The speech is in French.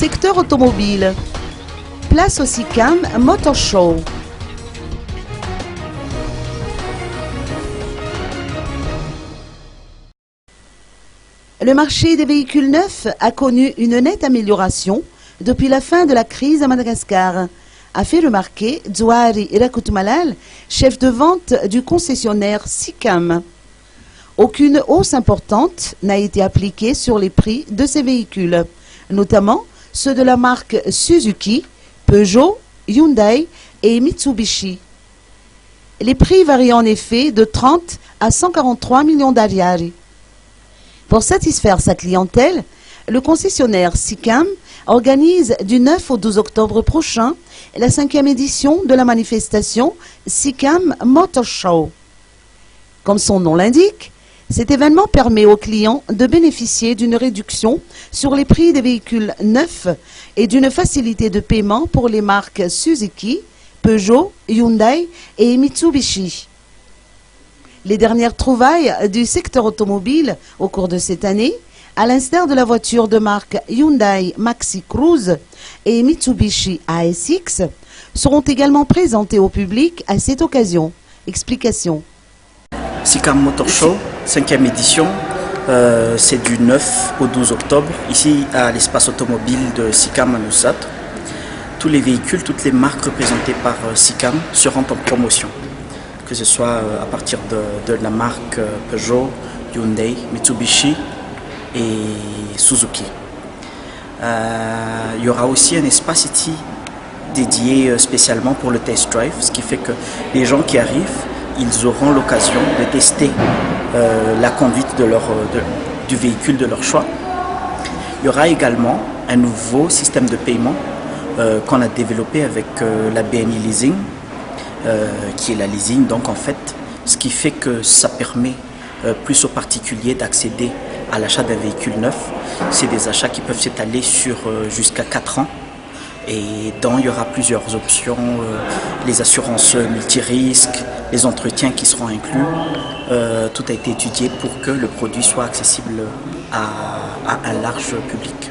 Secteur automobile. Place au SICAM Motor Show. Le marché des véhicules neufs a connu une nette amélioration depuis la fin de la crise à Madagascar, a fait remarquer Zouari Irakutmalal, chef de vente du concessionnaire SICAM. Aucune hausse importante n'a été appliquée sur les prix de ces véhicules, notamment ceux de la marque Suzuki, Peugeot, Hyundai et Mitsubishi. Les prix varient en effet de 30 à 143 millions d'ariari. Pour satisfaire sa clientèle, le concessionnaire SICAM organise du 9 au 12 octobre prochain la 5e édition de la manifestation SICAM Motor Show. Comme son nom l'indique, cet événement permet aux clients de bénéficier d'une réduction sur les prix des véhicules neufs et d'une facilité de paiement pour les marques Suzuki, Peugeot, Hyundai et Mitsubishi. Les dernières trouvailles du secteur automobile au cours de cette année, à l'instar de la voiture de marque Hyundai Maxi Cruise et Mitsubishi ASX, seront également présentées au public à cette occasion. Explication. SICAM Motor Show, 5e édition, c'est du 9 au 12 octobre, ici à l'espace automobile de SICAM à Nousat. Tous les véhicules, toutes les marques représentées par SICAM seront en promotion, que ce soit à partir de la marque Peugeot, Hyundai, Mitsubishi et Suzuki. Il y aura aussi un espace ici dédié spécialement pour le test drive, ce qui fait que les gens qui arrivent, ils auront l'occasion de tester la conduite du véhicule de leur choix. Il y aura également un nouveau système de paiement qu'on a développé avec la BNI Leasing, qui est la leasing, donc en fait, ce qui fait que ça permet plus aux particuliers d'accéder à l'achat d'un véhicule neuf. C'est des achats qui peuvent s'étaler sur jusqu'à 4 ans. Et dedans, il y aura plusieurs options, les assurances multirisques, les entretiens qui seront inclus. Tout a été étudié pour que le produit soit accessible à un large public.